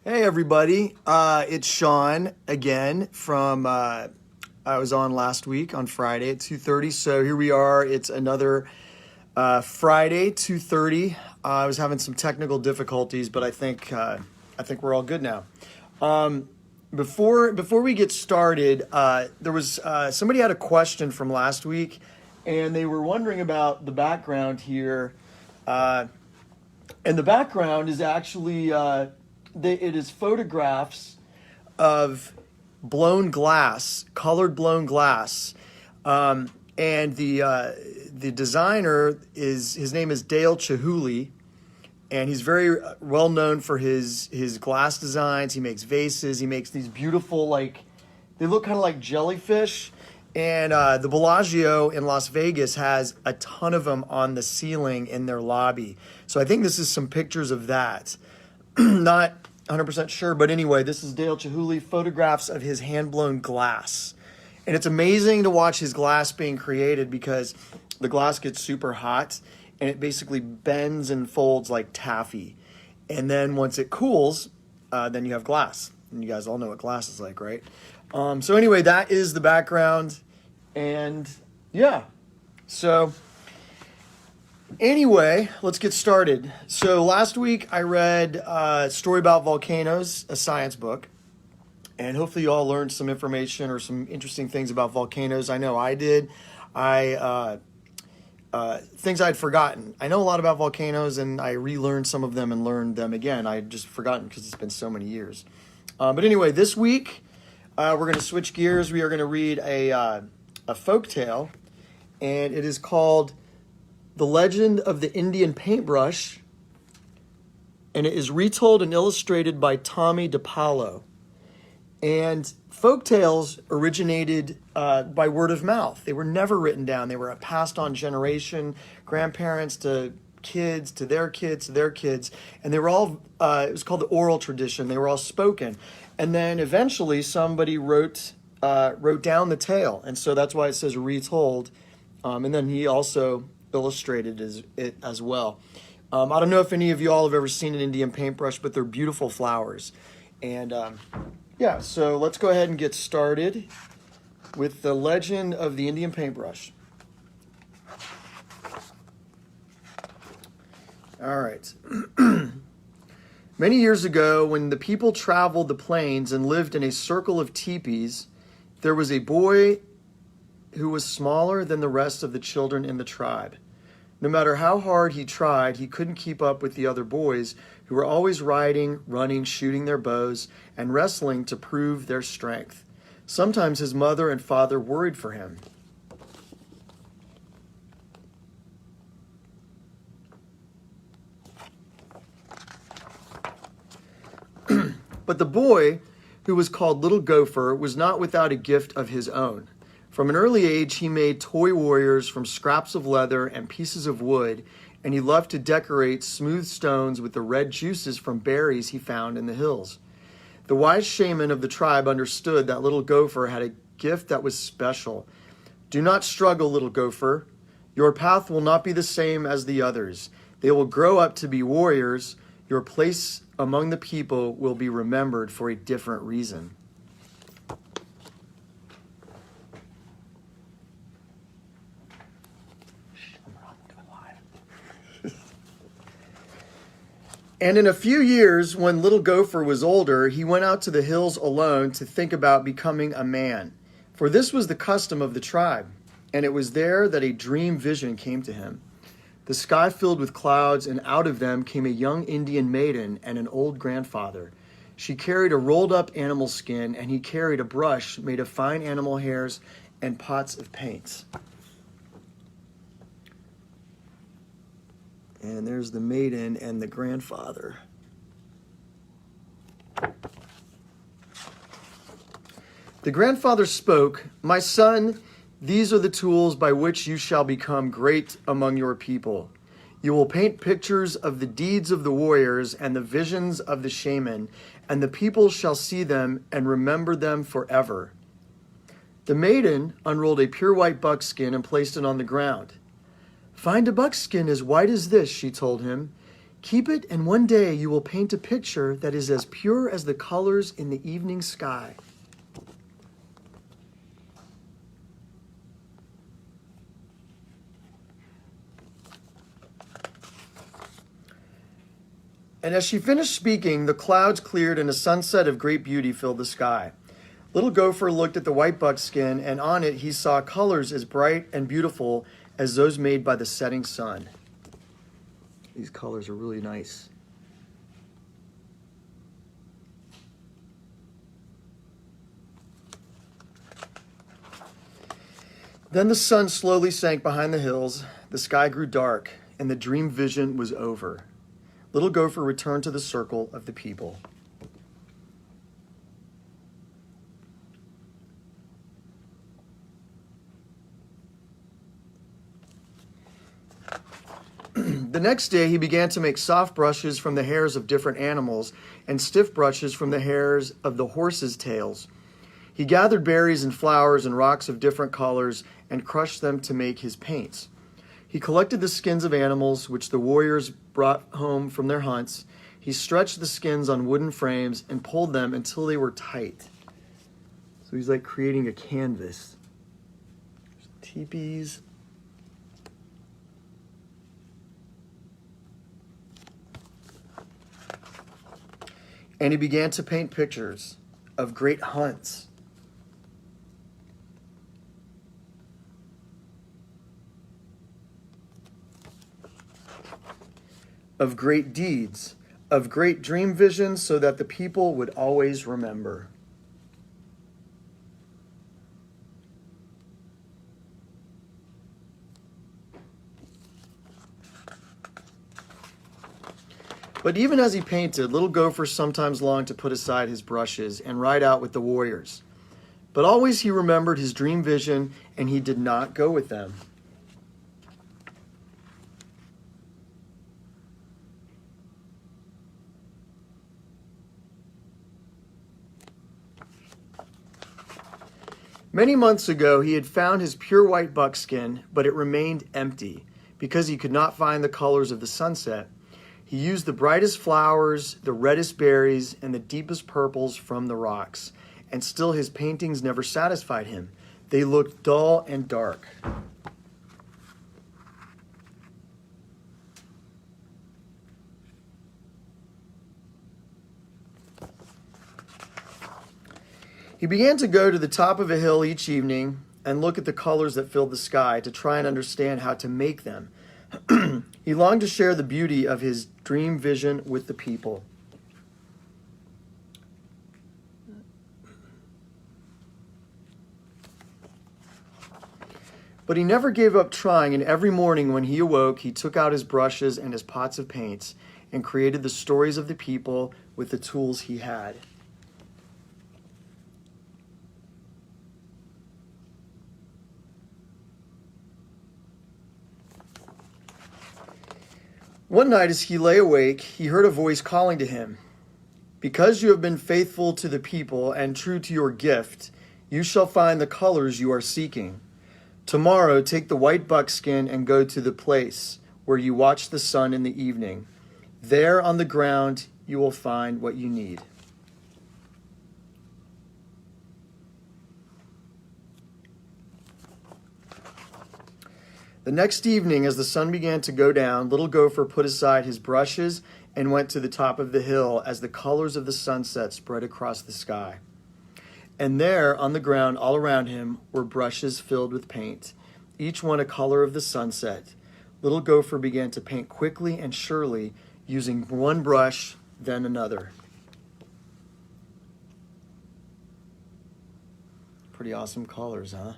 Hey everybody, it's Sean again from I was on last week on Friday at 2:30. So here we are. It's another Friday 2:30. I was having some technical difficulties, but I think we're all good now. Um, before we get started, there was somebody had a question from last week, and they were wondering about the background here. Uh, and the background is actually it is photographs of blown glass, colored blown glass, and the designer is his name is Dale Chihuly, and he's very well known for his glass designs. He makes vases. He makes these beautiful, like, they look kind of like jellyfish. And the Bellagio in Las Vegas has a ton of them on the ceiling in their lobby. So I think this is some pictures of that. Not 100% sure, but anyway, this is Dale Chihuly, photographs of his hand-blown glass. And it's amazing to watch his glass being created because the glass gets super hot and it basically bends and folds like taffy. And then once it cools, then you have glass. And you guys all know what glass is like, right? So anyway, that is the background. And yeah, so anyway, let's get started. So last week I read a story about volcanoes, a science book. And hopefully you all learned some information or some interesting things about volcanoes. I know I did. Things I'd forgotten. I know a lot about volcanoes, and I relearned some of them and learned them again. I had just forgotten because it's been so many years. But anyway, this week we're going to switch gears. We are going to read a folk tale, and it is called "The Legend of the Indian Paintbrush," and it is retold and illustrated by Tommy DiPaolo. And folk tales originated by word of mouth. They were never written down. They were passed on generation, grandparents to kids, to their kids, to their kids. And they were all, it was called the oral tradition. They were all spoken. And then eventually somebody wrote down the tale. And so that's why it says retold. And then he also illustrated it as well. I don't know if any of you all have ever seen an Indian paintbrush, but they're beautiful flowers. And yeah, so let's go ahead and get started with the legend of the Indian paintbrush. All right. Many years ago, when the people traveled the plains and lived in a circle of teepees, there was a boy who was smaller than the rest of the children in the tribe. No matter how hard he tried, he couldn't keep up with the other boys who were always riding, running, shooting their bows, and wrestling to prove their strength. Sometimes his mother and father worried for him. But the boy, who was called Little Gopher, was not without a gift of his own. From an early age, he made toy warriors from scraps of leather and pieces of wood, and he loved to decorate smooth stones with the red juices from berries he found in the hills. The wise shaman of the tribe understood that Little Gopher had a gift that was special. Do not struggle, Little Gopher. Your path will not be the same as the others. They will grow up to be warriors. Your place among the people will be remembered for a different reason. And in a few years, when Little Gopher was older, he went out to the hills alone to think about becoming a man. For this was the custom of the tribe, and it was there that a dream vision came to him. The sky filled with clouds, and out of them came a young Indian maiden and an old grandfather. She carried a rolled-up animal skin, and he carried a brush made of fine animal hairs and pots of paints. And there's the maiden and the grandfather. The grandfather spoke, "My son, these are the tools by which you shall become great among your people. You will paint pictures of the deeds of the warriors and the visions of the shaman, and the people shall see them and remember them forever." The maiden unrolled a pure white buckskin and placed it on the ground. "Find a buckskin as white as this," she told him. Keep it, and one day you will paint a picture that is as pure as the colors in the evening sky. And as she finished speaking, the clouds cleared and a sunset of great beauty filled the sky. Little Gopher looked at the white buckskin, and on it he saw colors as bright and beautiful as those made by the setting sun. These colors are really nice. Then the sun slowly sank behind the hills, the sky grew dark, and the dream vision was over. Little Gopher returned to the circle of the people. The next day he began to make soft brushes from the hairs of different animals and stiff brushes from the hairs of the horses' tails. He gathered berries and flowers and rocks of different colors and crushed them to make his paints. He collected the skins of animals which the warriors brought home from their hunts. He stretched the skins on wooden frames and pulled them until they were tight. So he's like creating a canvas. Teepees. And he began to paint pictures of great hunts. Of great deeds, of great dream visions, so that the people would always remember. But even as he painted, Little Gopher sometimes longed to put aside his brushes and ride out with the warriors. But always he remembered his dream vision, and he did not go with them. Many months ago, he had found his pure white buckskin, but it remained empty because he could not find the colors of the sunset. He used the brightest flowers, the reddest berries, and the deepest purples from the rocks, and still his paintings never satisfied him. They looked dull and dark. He began to go to the top of a hill each evening and look at the colors that filled the sky to try and understand how to make them. He longed to share the beauty of his dream vision with the people. But he never gave up trying, and every morning when he awoke, he took out his brushes and his pots of paints and created the stories of the people with the tools he had. One night as he lay awake, he heard a voice calling to him, "Because you have been faithful to the people and true to your gift, you shall find the colors you are seeking. Tomorrow take the white buckskin and go to the place where you watch the sun in the evening. There on the ground you will find what you need." The next evening, as the sun began to go down, Little Gopher put aside his brushes and went to the top of the hill as the colors of the sunset spread across the sky. And there, on the ground all around him, were brushes filled with paint, each one a color of the sunset. Little Gopher began to paint quickly and surely, using one brush, then another. Pretty awesome colors, huh?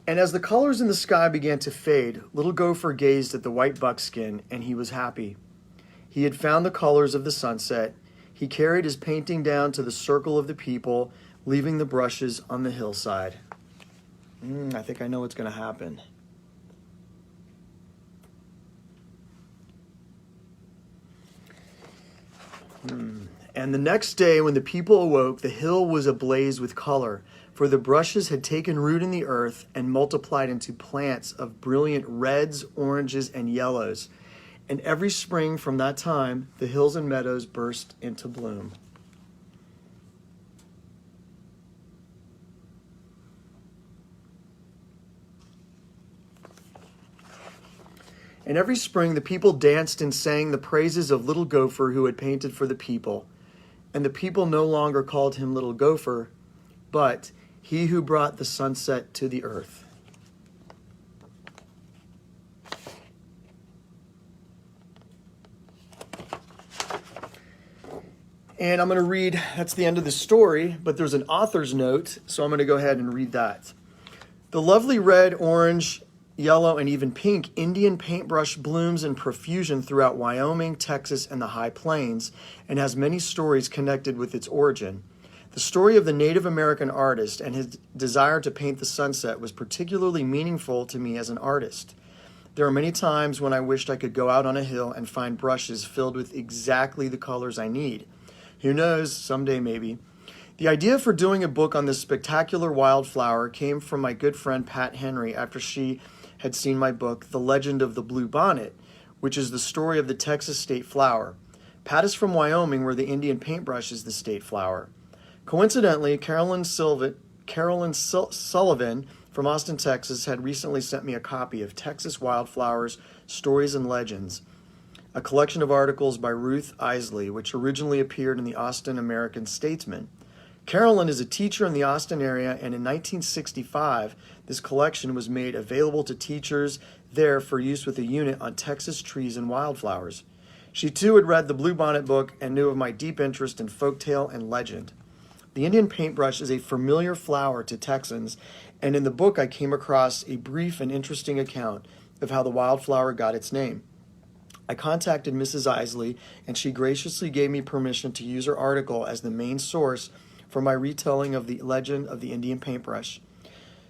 And as the colors in the sky began to fade, Little Gopher gazed at the white buckskin, and he was happy. He had found the colors of the sunset. He carried his painting down to the circle of the people, leaving the brushes on the hillside. I think I know what's going to happen. And the next day, when the people awoke, the hill was ablaze with color, for the brushes had taken root in the earth and multiplied into plants of brilliant reds, oranges, and yellows. And every spring from that time, the hills and meadows burst into bloom. And every spring the people danced and sang the praises of Little Gopher who had painted for the people. And the people no longer called him Little Gopher, but he who brought the sunset to the earth. And I'm going to read, that's the end of the story, but there's an author's note, so I'm going to go ahead and read that. The lovely red, orange, yellow, and even pink Indian paintbrush blooms in profusion throughout Wyoming, Texas, and the High Plains, and has many stories connected with its origin. The story of the Native American artist and his desire to paint the sunset was particularly meaningful to me as an artist. There are many times when I wished I could go out on a hill and find brushes filled with exactly the colors I need. Who knows, someday maybe. The idea for doing a book on this spectacular wildflower came from my good friend Pat Henry after she had seen my book, The Legend of the Blue Bonnet, which is the story of the Texas state flower. Pat is from Wyoming, where the Indian paintbrush is the state flower. Coincidentally, Carolyn Sullivan from Austin, Texas, had recently sent me a copy of Texas Wildflowers, Stories and Legends, a collection of articles by Ruth Isley, which originally appeared in the Austin American-Statesman. Carolyn is a teacher in the Austin area, and in 1965, this collection was made available to teachers there for use with a unit on Texas trees and wildflowers. She too had read the Bluebonnet book and knew of my deep interest in folktale and legend. The Indian paintbrush is a familiar flower to Texans, and in the book I came across a brief and interesting account of how the wildflower got its name. I contacted Mrs. Isley, and she graciously gave me permission to use her article as the main source for my retelling of the legend of the Indian paintbrush.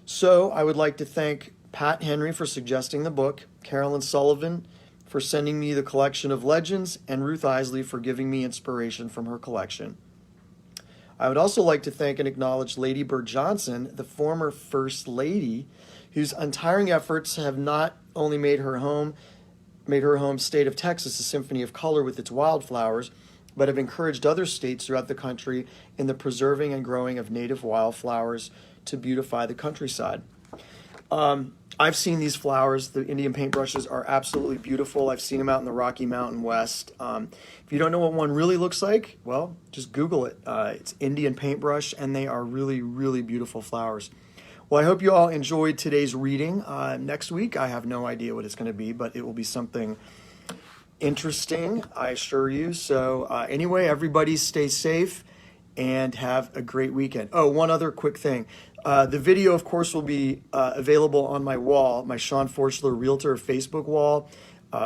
So I would like to thank Pat Henry for suggesting the book, Carolyn Sullivan for sending me the collection of legends, and Ruth Isley for giving me inspiration from her collection. I would also like to thank and acknowledge Lady Bird Johnson, the former First Lady, whose untiring efforts have not only made her home state of Texas a symphony of color with its wildflowers, but have encouraged other states throughout the country in the preserving and growing of native wildflowers to beautify the countryside. I've seen these flowers. The Indian paintbrushes are absolutely beautiful. I've seen them out in the Rocky Mountain West. If you don't know what one really looks like, well, just Google it. It's Indian paintbrush, and they are really, really beautiful flowers. Well, I hope you all enjoyed today's reading. Next week, I have no idea what it's going to be, but it will be something interesting, I assure you. So anyway, everybody stay safe and have a great weekend. Oh, one other quick thing. The video, of course, will be available on my wall, my Sean Forchler Realtor Facebook wall,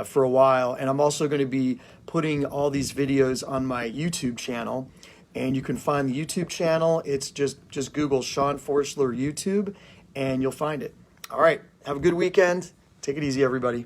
for a while. And I'm also going to be putting all these videos on my YouTube channel. And you can find the YouTube channel. It's just Google Sean Forchler YouTube, and you'll find it. All right. Have a good weekend. Take it easy, everybody.